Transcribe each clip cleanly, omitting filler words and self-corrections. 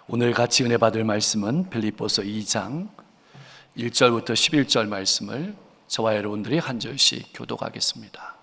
오늘 같이 은혜 받을 말씀은 빌립보서 2장 1절부터 11절 말씀을 저와 여러분들이 한 절씩 교독하겠습니다.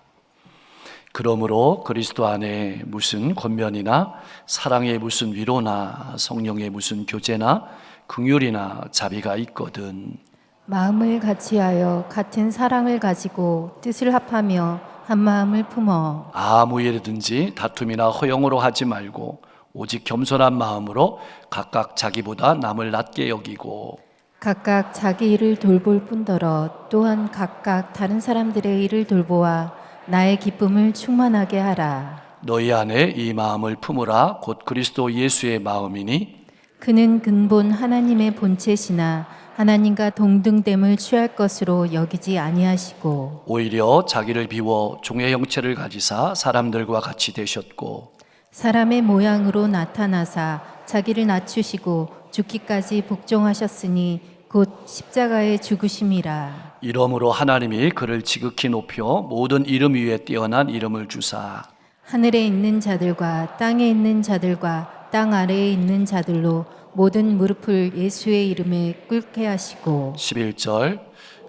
그러므로 그리스도 안에 무슨 권면이나 사랑의 무슨 위로나 성령의 무슨 교제나 긍휼이나 자비가 있거든 마음을 같이하여 같은 사랑을 가지고 뜻을 합하며 한 마음을 품어 아무 일이든지 다툼이나 허영으로 하지 말고 오직 겸손한 마음으로 각각 자기보다 남을 낮게 여기고 각각 자기 일을 돌볼 뿐더러 또한 각각 다른 사람들의 일을 돌보아 나의 기쁨을 충만하게 하라. 너희 안에 이 마음을 품으라. 곧 그리스도 예수의 마음이니 그는 근본 하나님의 본체시나 하나님과 동등됨을 취할 것으로 여기지 아니하시고 오히려 자기를 비워 종의 형체를 가지사 사람들과 같이 되셨고 사람의 모양으로 나타나사 자기를 낮추시고 죽기까지 복종하셨으니 곧 십자가의 죽으심이라. 이러므로 하나님이 그를 지극히 높여 모든 이름 위에 뛰어난 이름을 주사 하늘에 있는 자들과 땅에 있는 자들과 땅 아래에 있는 자들로 모든 무릎을 예수의 이름에 꿇게 하시고 11절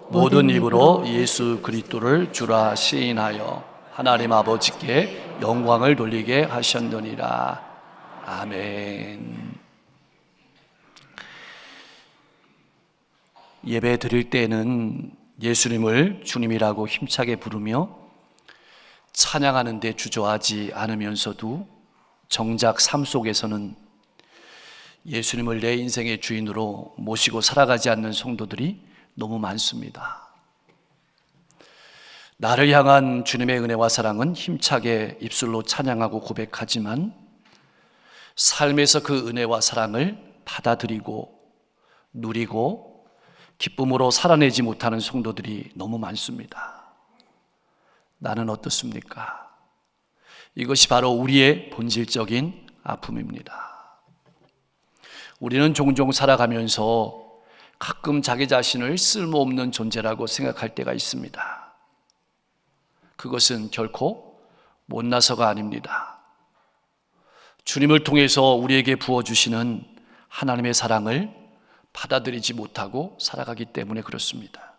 모든 입으로 예수 그리스도를 주라 시인하여 하나님 아버지께 영광을 돌리게 하셨느니라. 아멘. 예배 드릴 때는 예수님을 주님이라고 힘차게 부르며 찬양하는 데 주저하지 않으면서도 정작 삶 속에서는 예수님을 내 인생의 주인으로 모시고 살아가지 않는 성도들이 너무 많습니다. 나를 향한 주님의 은혜와 사랑은 힘차게 입술로 찬양하고 고백하지만 삶에서 그 은혜와 사랑을 받아들이고 누리고 기쁨으로 살아내지 못하는 성도들이 너무 많습니다. 나는 어떻습니까? 이것이 바로 우리의 본질적인 아픔입니다. 우리는 종종 살아가면서 가끔 자기 자신을 쓸모없는 존재라고 생각할 때가 있습니다. 그것은 결코 못나서가 아닙니다. 주님을 통해서 우리에게 부어주시는 하나님의 사랑을 받아들이지 못하고 살아가기 때문에 그렇습니다.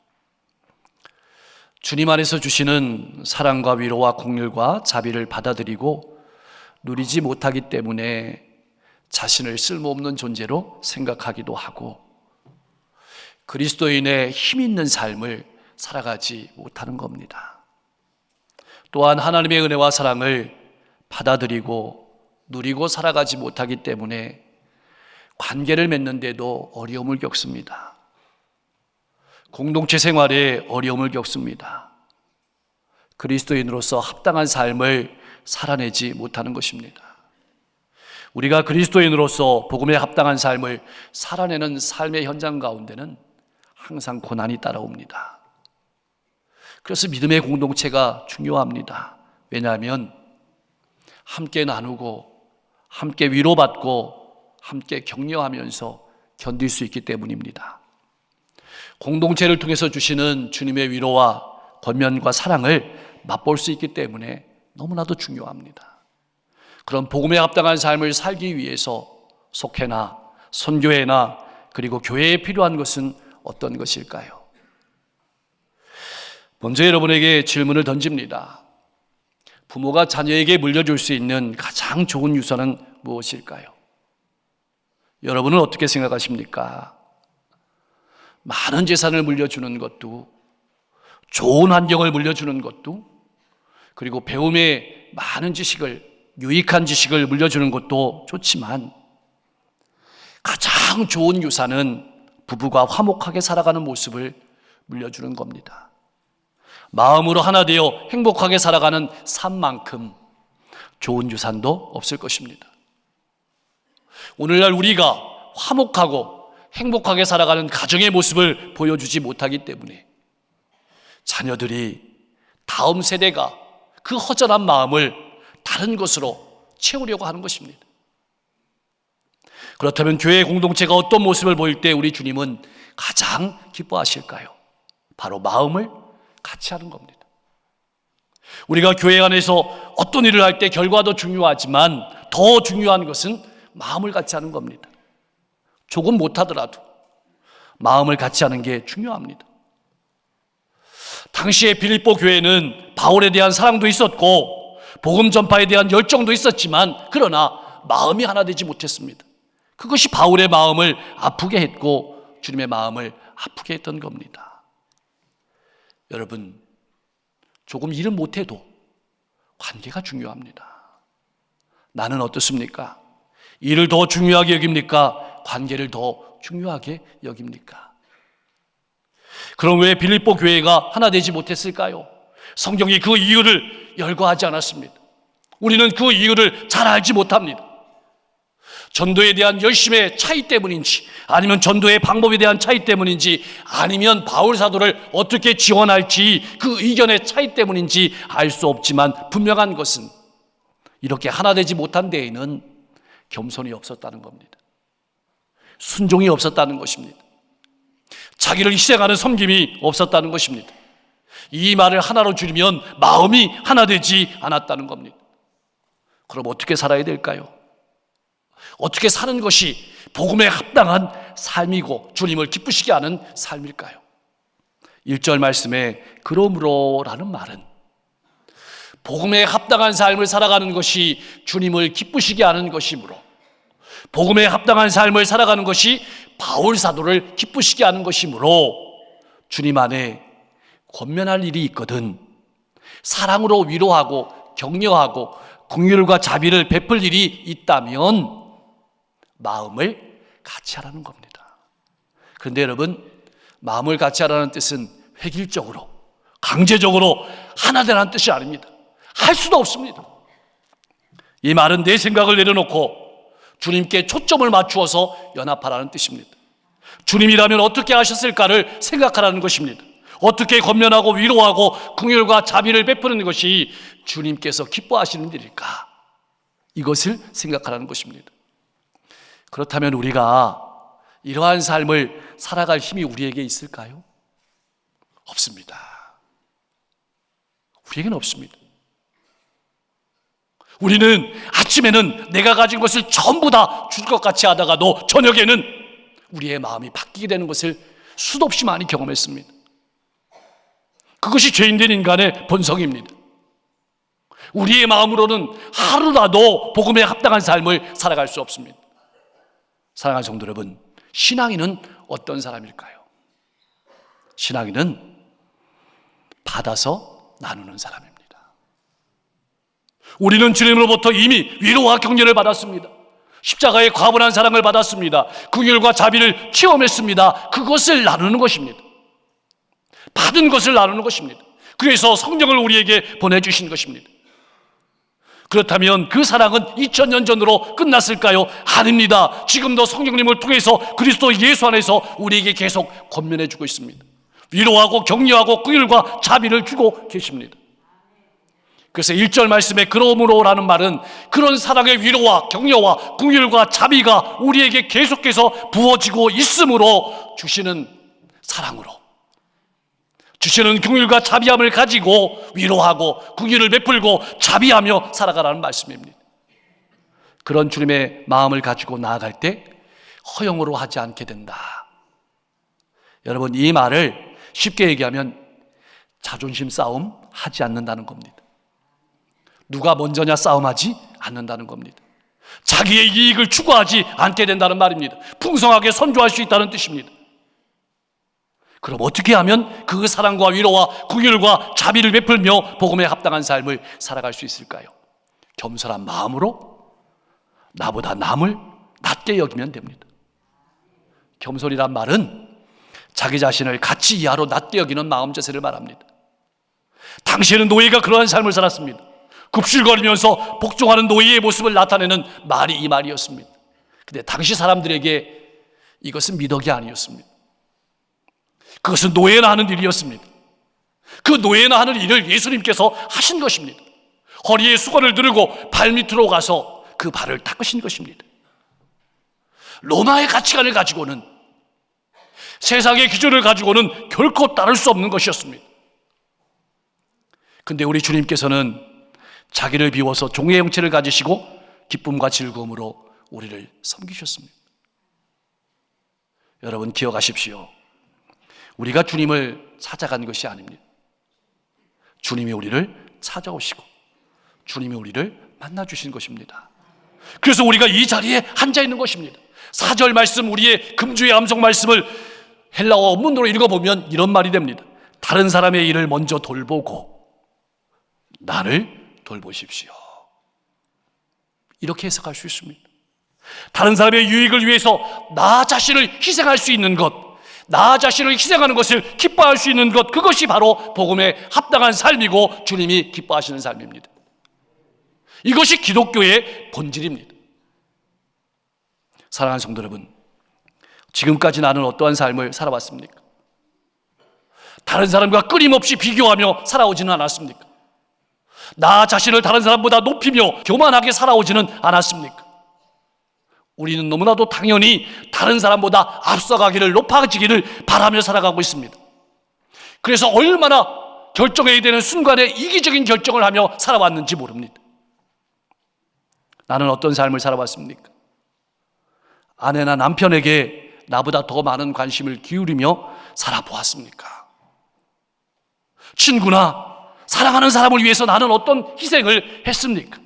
주님 안에서 주시는 사랑과 위로와 긍휼과 자비를 받아들이고 누리지 못하기 때문에 자신을 쓸모없는 존재로 생각하기도 하고 그리스도인의 힘 있는 삶을 살아가지 못하는 겁니다. 또한 하나님의 은혜와 사랑을 받아들이고 누리고 살아가지 못하기 때문에 관계를 맺는데도 어려움을 겪습니다. 공동체 생활에 어려움을 겪습니다. 그리스도인으로서 합당한 삶을 살아내지 못하는 것입니다. 우리가 그리스도인으로서 복음에 합당한 삶을 살아내는 삶의 현장 가운데는 항상 고난이 따라옵니다. 그래서 믿음의 공동체가 중요합니다. 왜냐하면 함께 나누고 함께 위로받고 함께 격려하면서 견딜 수 있기 때문입니다. 공동체를 통해서 주시는 주님의 위로와 권면과 사랑을 맛볼 수 있기 때문에 너무나도 중요합니다. 그런 복음에 합당한 삶을 살기 위해서 속회나 선교회나 그리고 교회에 필요한 것은 어떤 것일까요? 먼저 여러분에게 질문을 던집니다. 부모가 자녀에게 물려줄 수 있는 가장 좋은 유산은 무엇일까요? 여러분은 어떻게 생각하십니까? 많은 재산을 물려주는 것도, 좋은 환경을 물려주는 것도, 그리고 배움에 많은 지식을, 유익한 지식을 물려주는 것도 좋지만 가장 좋은 유산은 부부가 화목하게 살아가는 모습을 물려주는 겁니다. 마음으로 하나 되어 행복하게 살아가는 삶만큼 좋은 유산도 없을 것입니다. 오늘날 우리가 화목하고 행복하게 살아가는 가정의 모습을 보여주지 못하기 때문에 자녀들이 다음 세대가 그 허전한 마음을 다른 것으로 채우려고 하는 것입니다. 그렇다면 교회 공동체가 어떤 모습을 보일 때 우리 주님은 가장 기뻐하실까요? 바로 마음을 같이 하는 겁니다. 우리가 교회 안에서 어떤 일을 할 때 결과도 중요하지만 더 중요한 것은 마음을 같이 하는 겁니다. 조금 못하더라도 마음을 같이 하는 게 중요합니다. 당시에 빌립보 교회는 바울에 대한 사랑도 있었고 복음 전파에 대한 열정도 있었지만 그러나 마음이 하나 되지 못했습니다. 그것이 바울의 마음을 아프게 했고 주님의 마음을 아프게 했던 겁니다. 여러분, 조금 일은 못해도 관계가 중요합니다. 나는 어떻습니까? 일을 더 중요하게 여깁니까? 관계를 더 중요하게 여깁니까? 그럼 왜 빌립보 교회가 하나 되지 못했을까요? 성경이 그 이유를 열거하지 않았습니다. 우리는 그 이유를 잘 알지 못합니다. 전도에 대한 열심의 차이 때문인지, 아니면 전도의 방법에 대한 차이 때문인지, 아니면 바울 사도를 어떻게 지원할지 그 의견의 차이 때문인지 알 수 없지만 분명한 것은 이렇게 하나 되지 못한 데에는 겸손이 없었다는 겁니다. 순종이 없었다는 것입니다. 자기를 희생하는 섬김이 없었다는 것입니다. 이 말을 하나로 줄이면 마음이 하나 되지 않았다는 겁니다. 그럼 어떻게 살아야 될까요? 어떻게 사는 것이 복음에 합당한 삶이고 주님을 기쁘시게 하는 삶일까요? 1절 말씀에 그러므로라는 말은 복음에 합당한 삶을 살아가는 것이 주님을 기쁘시게 하는 것이므로, 복음에 합당한 삶을 살아가는 것이 바울 사도를 기쁘시게 하는 것이므로 주님 안에 권면할 일이 있거든 사랑으로 위로하고 격려하고 긍휼과 자비를 베풀 일이 있다면 마음을 같이 하라는 겁니다. 그런데 여러분, 마음을 같이 하라는 뜻은 획일적으로 강제적으로 하나 되라는 뜻이 아닙니다. 할 수도 없습니다. 이 말은 내 생각을 내려놓고 주님께 초점을 맞추어서 연합하라는 뜻입니다. 주님이라면 어떻게 하셨을까를 생각하라는 것입니다. 어떻게 권면하고 위로하고 긍휼과 자비를 베푸는 것이 주님께서 기뻐하시는 일일까? 이것을 생각하라는 것입니다. 그렇다면 우리가 이러한 삶을 살아갈 힘이 우리에게 있을까요? 없습니다. 우리에게는 없습니다. 우리는 아침에는 내가 가진 것을 전부 다 줄 것 같이 하다가도 저녁에는 우리의 마음이 바뀌게 되는 것을 수도 없이 많이 경험했습니다. 그것이 죄인된 인간의 본성입니다. 우리의 마음으로는 하루라도 복음에 합당한 삶을 살아갈 수 없습니다. 사랑하는 성도 여러분, 신앙인은 어떤 사람일까요? 신앙인은 받아서 나누는 사람입니다. 우리는 주님으로부터 이미 위로와 격려를 받았습니다. 십자가의 과분한 사랑을 받았습니다. 긍휼과 자비를 체험했습니다. 그것을 나누는 것입니다. 받은 것을 나누는 것입니다. 그래서 성령을 우리에게 보내주신 것입니다. 그렇다면 그 사랑은 2000년 전으로 끝났을까요? 아닙니다. 지금도 성령님을 통해서 그리스도 예수 안에서 우리에게 계속 권면해 주고 있습니다. 위로하고 격려하고 긍휼과 자비를 주고 계십니다. 그래서 1절 말씀에 그러므로라는 말은 그런 사랑의 위로와 격려와 긍휼과 자비가 우리에게 계속해서 부어지고 있으므로 주시는 사랑으로, 주시는 긍휼과 자비함을 가지고 위로하고 긍휼을 베풀고 자비하며 살아가라는 말씀입니다. 그런 주님의 마음을 가지고 나아갈 때 허영으로 하지 않게 된다. 여러분, 이 말을 쉽게 얘기하면 자존심 싸움 하지 않는다는 겁니다. 누가 먼저냐 싸움하지 않는다는 겁니다. 자기의 이익을 추구하지 않게 된다는 말입니다. 풍성하게 선조할 수 있다는 뜻입니다. 그럼 어떻게 하면 그 사랑과 위로와 긍휼과 자비를 베풀며 복음에 합당한 삶을 살아갈 수 있을까요? 겸손한 마음으로 나보다 남을 낮게 여기면 됩니다. 겸손이란 말은 자기 자신을 가치 이하로 낮게 여기는 마음 자세를 말합니다. 당시에는 노예가 그러한 삶을 살았습니다. 굽실거리면서 복종하는 노예의 모습을 나타내는 말이 이 말이었습니다. 근데 당시 사람들에게 이것은 미덕이 아니었습니다. 그것은 노예나 하는 일이었습니다. 그 노예나 하는 일을 예수님께서 하신 것입니다. 허리에 수건을 두르고 발밑으로 가서 그 발을 닦으신 것입니다. 로마의 가치관을 가지고는, 세상의 기준을 가지고는 결코 따를 수 없는 것이었습니다. 근데 우리 주님께서는 자기를 비워서 종의 형체를 가지시고 기쁨과 즐거움으로 우리를 섬기셨습니다. 여러분 기억하십시오. 우리가 주님을 찾아간 것이 아닙니다. 주님이 우리를 찾아오시고 주님이 우리를 만나주신 것입니다. 그래서 우리가 이 자리에 앉아 있는 것입니다. 4절 말씀, 우리의 금주의 암송 말씀을 헬라어 원문으로 읽어보면 이런 말이 됩니다. 다른 사람의 일을 먼저 돌보고 나를 돌보십시오. 이렇게 해석할 수 있습니다. 다른 사람의 유익을 위해서 나 자신을 희생할 수 있는 것, 나 자신을 희생하는 것을 기뻐할 수 있는 것, 그것이 바로 복음에 합당한 삶이고 주님이 기뻐하시는 삶입니다. 이것이 기독교의 본질입니다. 사랑하는 성도 여러분, 지금까지 나는 어떠한 삶을 살아왔습니까? 다른 사람과 끊임없이 비교하며 살아오지는 않았습니까? 나 자신을 다른 사람보다 높이며 교만하게 살아오지는 않았습니까? 우리는 너무나도 당연히 다른 사람보다 앞서가기를, 높아지기를 바라며 살아가고 있습니다. 그래서 얼마나 결정해야 되는 순간에 이기적인 결정을 하며 살아왔는지 모릅니다. 나는 어떤 삶을 살아왔습니까? 아내나 남편에게 나보다 더 많은 관심을 기울이며 살아보았습니까? 친구나 사랑하는 사람을 위해서 나는 어떤 희생을 했습니까?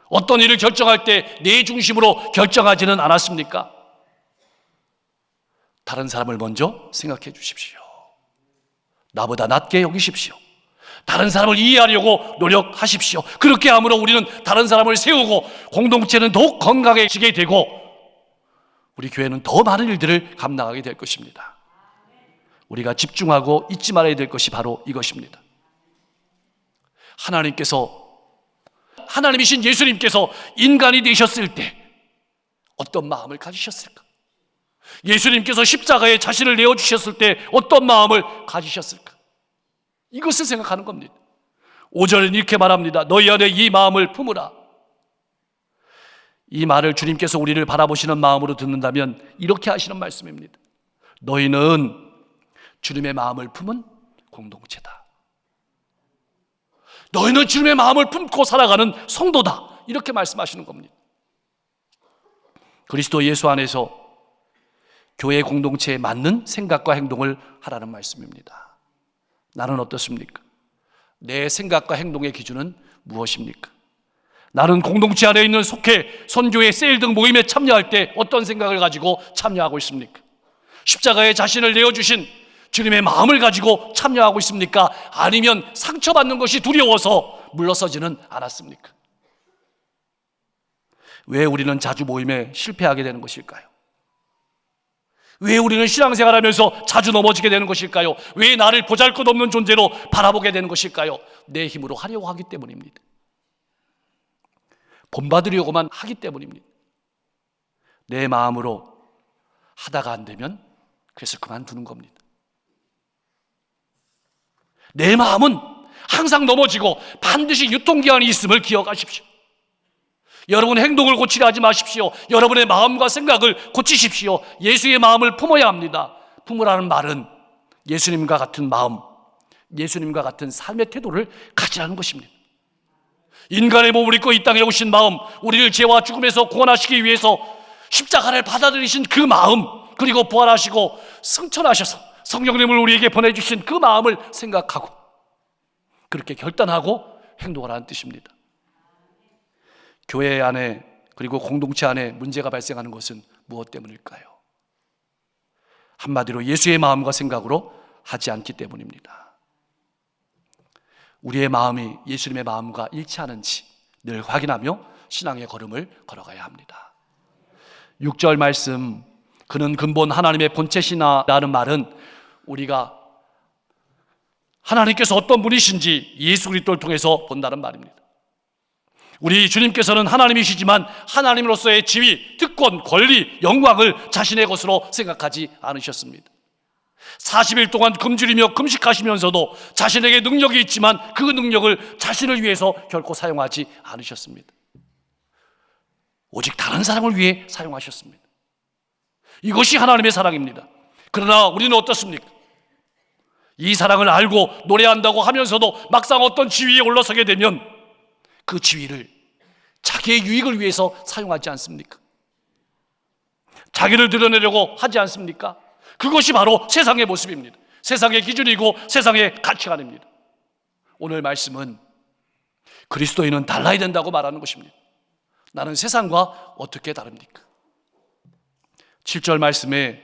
어떤 일을 결정할 때 내 중심으로 결정하지는 않았습니까? 다른 사람을 먼저 생각해 주십시오. 나보다 낮게 여기십시오. 다른 사람을 이해하려고 노력하십시오. 그렇게 함으로 우리는 다른 사람을 세우고 공동체는 더욱 건강해지게 되고 우리 교회는 더 많은 일들을 감당하게 될 것입니다. 우리가 집중하고 잊지 말아야 될 것이 바로 이것입니다. 하나님이신 예수님께서 인간이 되셨을 때 어떤 마음을 가지셨을까? 예수님께서 십자가에 자신을 내어주셨을 때 어떤 마음을 가지셨을까? 이것을 생각하는 겁니다. 5절은 이렇게 말합니다. 너희 안에 이 마음을 품으라. 이 말을 주님께서 우리를 바라보시는 마음으로 듣는다면 이렇게 하시는 말씀입니다. 너희는 주님의 마음을 품은 공동체다. 너희는 주님의 마음을 품고 살아가는 성도다. 이렇게 말씀하시는 겁니다. 그리스도 예수 안에서 교회 공동체에 맞는 생각과 행동을 하라는 말씀입니다. 나는 어떻습니까? 내 생각과 행동의 기준은 무엇입니까? 나는 공동체 안에 있는 속회, 선교회, 세일 등 모임에 참여할 때 어떤 생각을 가지고 참여하고 있습니까? 십자가에 자신을 내어주신 주님의 마음을 가지고 참여하고 있습니까? 아니면 상처받는 것이 두려워서 물러서지는 않았습니까? 왜 우리는 자주 모임에 실패하게 되는 것일까요? 왜 우리는 신앙생활하면서 자주 넘어지게 되는 것일까요? 왜 나를 보잘것없는 존재로 바라보게 되는 것일까요? 내 힘으로 하려고 하기 때문입니다. 본받으려고만 하기 때문입니다. 내 마음으로 하다가 안 되면 그래서 그만두는 겁니다. 내 마음은 항상 넘어지고 반드시 유통기한이 있음을 기억하십시오. 여러분 행동을 고치려 하지 마십시오. 여러분의 마음과 생각을 고치십시오. 예수의 마음을 품어야 합니다. 품으라는 말은 예수님과 같은 마음, 예수님과 같은 삶의 태도를 가지라는 것입니다. 인간의 몸을 입고 이 땅에 오신 마음, 우리를 죄와 죽음에서 구원하시기 위해서 십자가를 받아들이신 그 마음, 그리고 부활하시고 승천하셔서 성령님을 우리에게 보내주신 그 마음을 생각하고 그렇게 결단하고 행동하라는 뜻입니다. 교회 안에 그리고 공동체 안에 문제가 발생하는 것은 무엇 때문일까요? 한마디로 예수의 마음과 생각으로 하지 않기 때문입니다. 우리의 마음이 예수님의 마음과 일치하는지 늘 확인하며 신앙의 걸음을 걸어가야 합니다. 6절 말씀, 그는 근본 하나님의 본체시나라는 말은 우리가 하나님께서 어떤 분이신지 예수 그리스도를 통해서 본다는 말입니다. 우리 주님께서는 하나님이시지만 하나님으로서의 지위, 특권, 권리, 영광을 자신의 것으로 생각하지 않으셨습니다. 40일 동안 굶주리며 금식하시면서도 자신에게 능력이 있지만 그 능력을 자신을 위해서 결코 사용하지 않으셨습니다. 오직 다른 사람을 위해 사용하셨습니다. 이것이 하나님의 사랑입니다. 그러나 우리는 어떻습니까? 이 사랑을 알고 노래한다고 하면서도 막상 어떤 지위에 올라서게 되면 그 지위를 자기의 유익을 위해서 사용하지 않습니까? 자기를 드러내려고 하지 않습니까? 그것이 바로 세상의 모습입니다. 세상의 기준이고 세상의 가치관입니다. 오늘 말씀은 그리스도인은 달라야 된다고 말하는 것입니다. 나는 세상과 어떻게 다릅니까? 7절 말씀에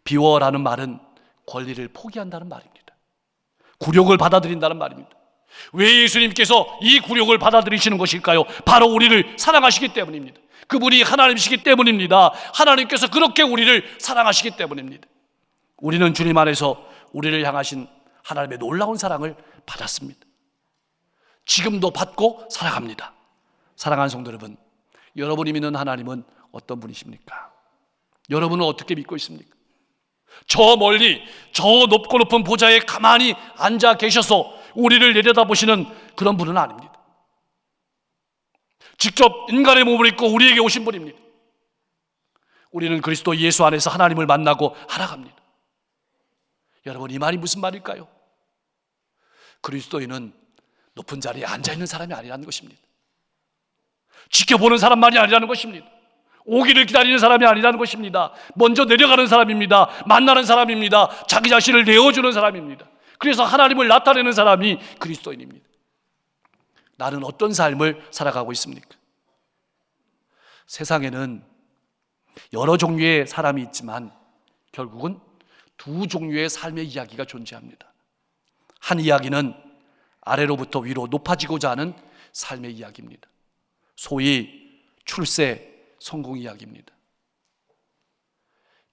비워라는 말은 권리를 포기한다는 말입니다. 굴욕을 받아들인다는 말입니다. 왜 예수님께서 이 굴욕을 받아들이시는 것일까요? 바로 우리를 사랑하시기 때문입니다. 그분이 하나님이시기 때문입니다. 하나님께서 그렇게 우리를 사랑하시기 때문입니다. 우리는 주님 안에서 우리를 향하신 하나님의 놀라운 사랑을 받았습니다. 지금도 받고 살아갑니다. 사랑하는 성도 여러분, 여러분이 믿는 하나님은 어떤 분이십니까? 여러분은 어떻게 믿고 있습니까? 저 멀리 저 높고 높은 보좌에 가만히 앉아 계셔서 우리를 내려다보시는 그런 분은 아닙니다. 직접 인간의 몸을 입고 우리에게 오신 분입니다. 우리는 그리스도 예수 안에서 하나님을 만나고 알아갑니다. 여러분, 이 말이 무슨 말일까요? 그리스도인은 높은 자리에 앉아있는 사람이 아니라는 것입니다. 지켜보는 사람만이 아니라는 것입니다. 오기를 기다리는 사람이 아니라는 것입니다. 먼저 내려가는 사람입니다. 만나는 사람입니다. 자기 자신을 내어주는 사람입니다. 그래서 하나님을 나타내는 사람이 그리스도인입니다. 나는 어떤 삶을 살아가고 있습니까? 세상에는 여러 종류의 사람이 있지만 결국은 두 종류의 삶의 이야기가 존재합니다. 한 이야기는 아래로부터 위로 높아지고자 하는 삶의 이야기입니다. 소위 출세 성공 이야기입니다.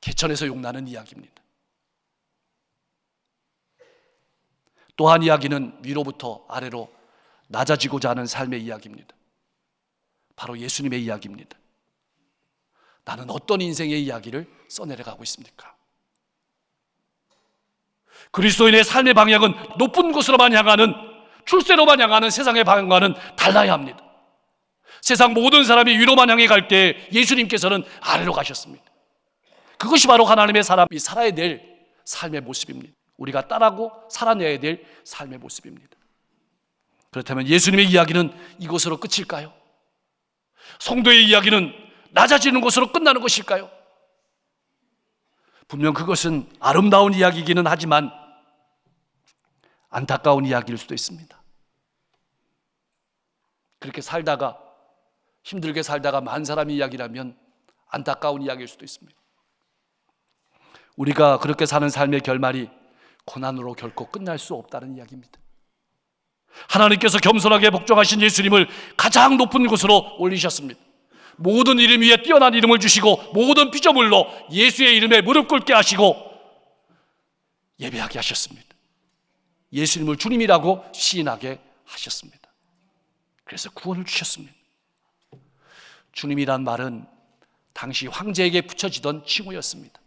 개천에서 용나는 이야기입니다. 또 한 이야기는 위로부터 아래로 낮아지고자 하는 삶의 이야기입니다. 바로 예수님의 이야기입니다. 나는 어떤 인생의 이야기를 써내려가고 있습니까? 그리스도인의 삶의 방향은 높은 곳으로만 향하는, 출세로만 향하는 세상의 방향과는 달라야 합니다. 세상 모든 사람이 위로만 향해 갈 때 예수님께서는 아래로 가셨습니다. 그것이 바로 하나님의 사람이 살아야 될 삶의 모습입니다. 우리가 따라고 살아내야 될 삶의 모습입니다. 그렇다면 예수님의 이야기는 이것으로 끝일까요? 성도의 이야기는 낮아지는 것으로 끝나는 것일까요? 분명 그것은 아름다운 이야기이기는 하지만 안타까운 이야기일 수도 있습니다. 그렇게 살다가, 힘들게 살다가 만 사람의 이야기라면 안타까운 이야기일 수도 있습니다. 우리가 그렇게 사는 삶의 결말이 고난으로 결코 끝날 수 없다는 이야기입니다. 하나님께서 겸손하게 복종하신 예수님을 가장 높은 곳으로 올리셨습니다. 모든 이름 위에 뛰어난 이름을 주시고 모든 피조물로 예수의 이름에 무릎 꿇게 하시고 예배하게 하셨습니다. 예수님을 주님이라고 시인하게 하셨습니다. 그래서 구원을 주셨습니다. 주님이란 말은 당시 황제에게 붙여지던 칭호였습니다.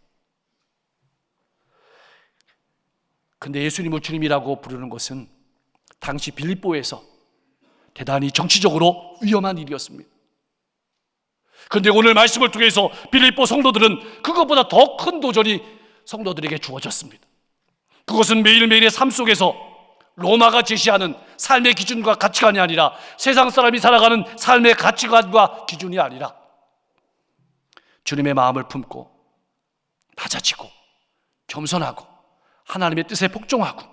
근데 예수님을 주님이라고 부르는 것은 당시 빌립보에서 대단히 정치적으로 위험한 일이었습니다. 그런데 오늘 말씀을 통해서 빌립보 성도들은 그것보다 더 큰 도전이 성도들에게 주어졌습니다. 그것은 매일매일의 삶 속에서 로마가 제시하는 삶의 기준과 가치관이 아니라, 세상 사람이 살아가는 삶의 가치관과 기준이 아니라 주님의 마음을 품고 낮아지고 겸손하고 하나님의 뜻에 복종하고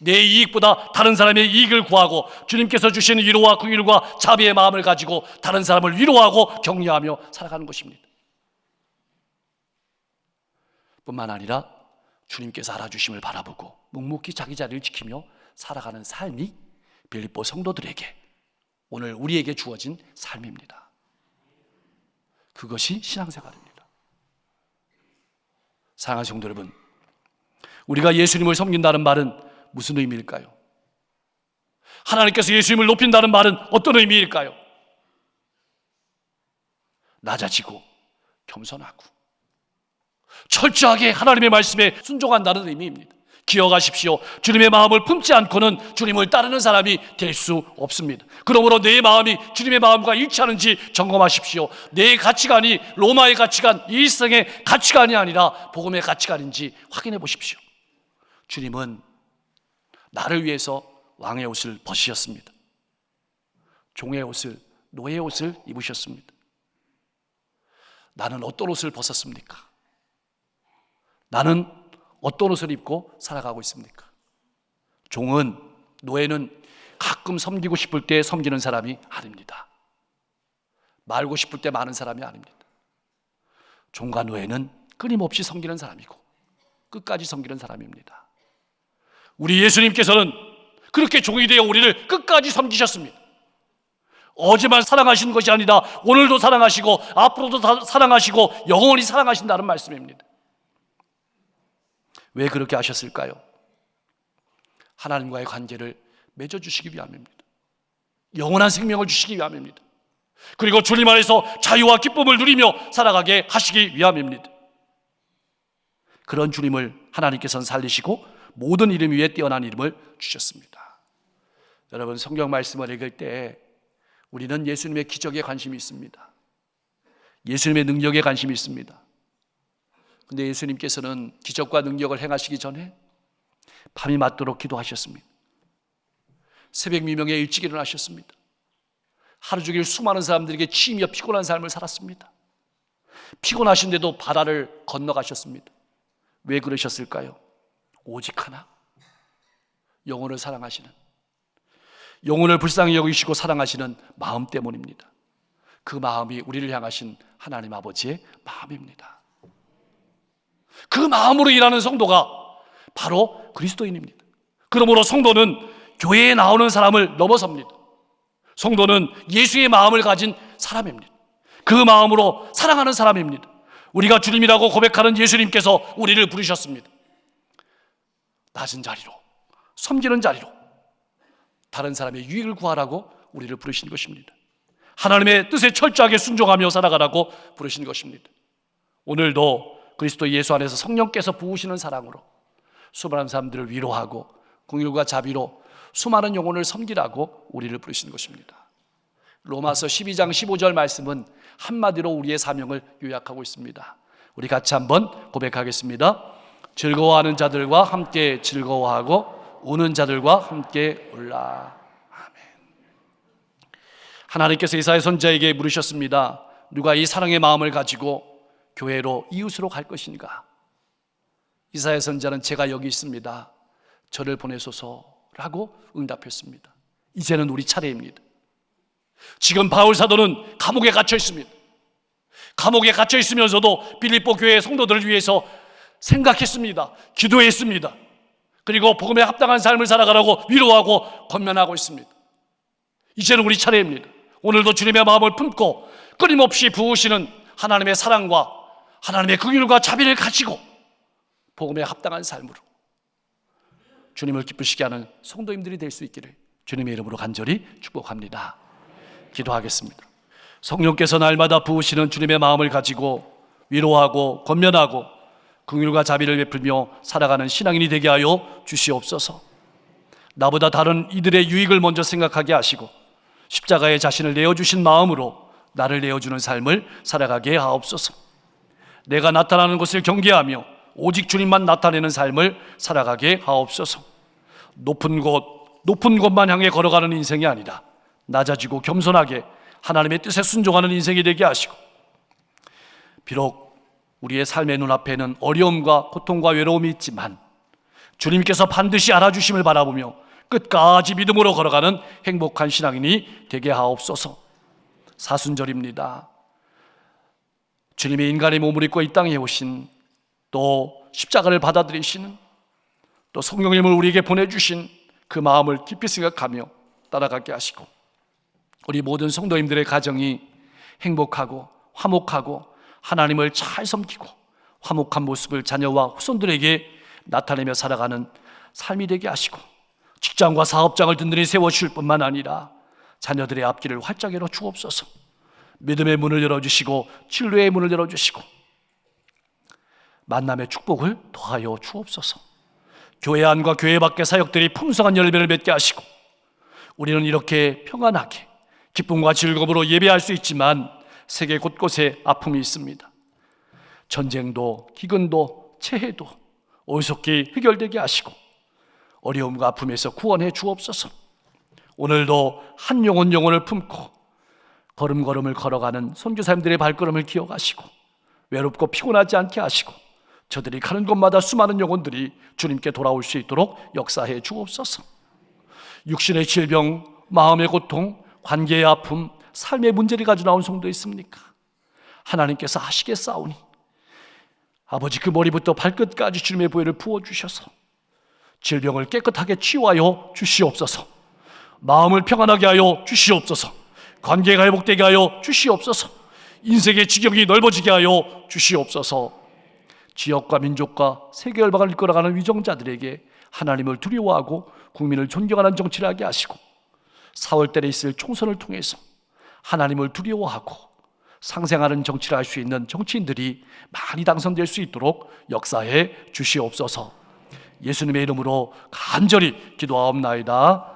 내 이익보다 다른 사람의 이익을 구하고 주님께서 주신 위로와 긍휼과 자비의 마음을 가지고 다른 사람을 위로하고 격려하며 살아가는 것입니다. 뿐만 아니라 주님께서 알아주심을 바라보고 묵묵히 자기 자리를 지키며 살아가는 삶이 빌립보 성도들에게, 오늘 우리에게 주어진 삶입니다. 그것이 신앙생활입니다. 사랑하는 성도 여러분, 우리가 예수님을 섬긴다는 말은 무슨 의미일까요? 하나님께서 예수님을 높인다는 말은 어떤 의미일까요? 낮아지고 겸손하고 철저하게 하나님의 말씀에 순종한다는 의미입니다. 기억하십시오. 주님의 마음을 품지 않고는 주님을 따르는 사람이 될 수 없습니다. 그러므로 내 마음이 주님의 마음과 일치하는지 점검하십시오. 내 가치관이 로마의 가치관, 이 일생의 가치관이 아니라 복음의 가치관인지 확인해 보십시오. 주님은 나를 위해서 왕의 옷을 벗으셨습니다. 종의 옷을, 노예의 옷을 입으셨습니다. 나는 어떤 옷을 벗었습니까? 나는 어떤 옷을 입고 살아가고 있습니까? 종은, 노예는 가끔 섬기고 싶을 때 섬기는 사람이 아닙니다. 말고 싶을 때 많은 사람이 아닙니다. 종과 노예는 끊임없이 섬기는 사람이고 끝까지 섬기는 사람입니다. 우리 예수님께서는 그렇게 종이 되어 우리를 끝까지 섬기셨습니다. 어제만 사랑하신 것이 아니라 오늘도 사랑하시고 앞으로도 사랑하시고 영원히 사랑하신다는 말씀입니다. 왜 그렇게 하셨을까요? 하나님과의 관계를 맺어주시기 위함입니다. 영원한 생명을 주시기 위함입니다. 그리고 주님 안에서 자유와 기쁨을 누리며 살아가게 하시기 위함입니다. 그런 주님을 하나님께서는 살리시고 모든 이름 위에 뛰어난 이름을 주셨습니다. 여러분, 성경 말씀을 읽을 때 우리는 예수님의 기적에 관심이 있습니다. 예수님의 능력에 관심이 있습니다. 근데 예수님께서는 기적과 능력을 행하시기 전에 밤이 맞도록 기도하셨습니다. 새벽 미명에 일찍 일어나셨습니다. 하루 종일 수많은 사람들에게 치이며 피곤한 삶을 살았습니다. 피곤하신데도 바다를 건너가셨습니다. 왜 그러셨을까요? 오직 하나, 영혼을 사랑하시는, 영혼을 불쌍히 여기시고 사랑하시는 마음 때문입니다. 그 마음이 우리를 향하신 하나님 아버지의 마음입니다. 그 마음으로 일하는 성도가 바로 그리스도인입니다. 그러므로 성도는 교회에 나오는 사람을 넘어섭니다. 성도는 예수의 마음을 가진 사람입니다. 그 마음으로 사랑하는 사람입니다. 우리가 주님이라고 고백하는 예수님께서 우리를 부르셨습니다. 낮은 자리로, 섬기는 자리로, 다른 사람의 유익을 구하라고 우리를 부르신 것입니다. 하나님의 뜻에 철저하게 순종하며 살아가라고 부르신 것입니다. 오늘도 그리스도 예수 안에서 성령께서 부으시는 사랑으로 수많은 사람들을 위로하고 긍휼과 자비로 수많은 영혼을 섬기라고 우리를 부르신 것입니다. 로마서 12장 15절 말씀은 한마디로 우리의 사명을 요약하고 있습니다. 우리 같이 한번 고백하겠습니다. 즐거워하는 자들과 함께 즐거워하고 우는 자들과 함께 울라. 아멘. 하나님께서 이사야 선지자에게 물으셨습니다. 누가 이 사랑의 마음을 가지고 교회로 이웃으로 갈 것인가? 이사야 선지자는 제가 여기 있습니다. 저를 보내소서라고 응답했습니다. 이제는 우리 차례입니다. 지금 바울 사도는 감옥에 갇혀 있습니다. 감옥에 갇혀 있으면서도 빌립보 교회 성도들을 위해서 생각했습니다. 기도했습니다. 그리고 복음에 합당한 삶을 살아가라고 위로하고 권면하고 있습니다. 이제는 우리 차례입니다. 오늘도 주님의 마음을 품고 끊임없이 부으시는 하나님의 사랑과 하나님의 긍휼과 자비를 가지고 복음에 합당한 삶으로 주님을 기쁘시게 하는 성도님들이 될 수 있기를 주님의 이름으로 간절히 축복합니다. 기도하겠습니다. 성령께서 날마다 부으시는 주님의 마음을 가지고 위로하고 권면하고 긍휼과 자비를 베풀며 살아가는 신앙인이 되게 하여 주시옵소서. 나보다 다른 이들의 유익을 먼저 생각하게 하시고 십자가에 자신을 내어주신 마음으로 나를 내어주는 삶을 살아가게 하옵소서. 내가 나타나는 것을 경계하며 오직 주님만 나타내는 삶을 살아가게 하옵소서. 높은 곳만 향해 걸어가는 인생이 아니라 낮아지고 겸손하게 하나님의 뜻에 순종하는 인생이 되게 하시고, 비록 우리의 삶의 눈앞에는 어려움과 고통과 외로움이 있지만 주님께서 반드시 알아주심을 바라보며 끝까지 믿음으로 걸어가는 행복한 신앙인이 되게 하옵소서. 사순절입니다. 주님의 인간의 몸을 입고 이 땅에 오신, 또 십자가를 받아들이시는, 또 성령님을 우리에게 보내주신 그 마음을 깊이 생각하며 따라가게 하시고, 우리 모든 성도님들의 가정이 행복하고 화목하고 하나님을 잘 섬기고 화목한 모습을 자녀와 후손들에게 나타내며 살아가는 삶이 되게 하시고, 직장과 사업장을 든든히 세워주실 뿐만 아니라 자녀들의 앞길을 활짝 열어 주옵소서. 믿음의 문을 열어주시고 진리의 문을 열어주시고 만남의 축복을 더하여 주옵소서. 교회 안과 교회 밖의 사역들이 풍성한 열매를 맺게 하시고, 우리는 이렇게 평안하게 기쁨과 즐거움으로 예배할 수 있지만 세계 곳곳에 아픔이 있습니다. 전쟁도 기근도 체해도 어리석게 해결되게 하시고 어려움과 아픔에서 구원해 주옵소서. 오늘도 한 영혼을 품고 걸음걸음을 걸어가는 선교사님들의 발걸음을 기억하시고 외롭고 피곤하지 않게 하시고 저들이 가는 곳마다 수많은 영혼들이 주님께 돌아올 수 있도록 역사해 주옵소서. 육신의 질병, 마음의 고통, 관계의 아픔, 삶의 문제를 가지고 나온 성도 있습니까? 하나님께서 하시겠사오니 아버지, 그 머리부터 발끝까지 주님의 보혈을 부어주셔서 질병을 깨끗하게 치유하여 주시옵소서. 마음을 평안하게 하여 주시옵소서. 관계가 회복되게 하여 주시옵소서. 인생의 지경이 넓어지게 하여 주시옵소서. 지역과 민족과 세계 열방을 이끌어가는 위정자들에게 하나님을 두려워하고 국민을 존경하는 정치를 하게 하시고 4월달에 있을 총선을 통해서 하나님을 두려워하고 상생하는 정치를 할 수 있는 정치인들이 많이 당선될 수 있도록 역사해 주시옵소서. 예수님의 이름으로 간절히 기도하옵나이다.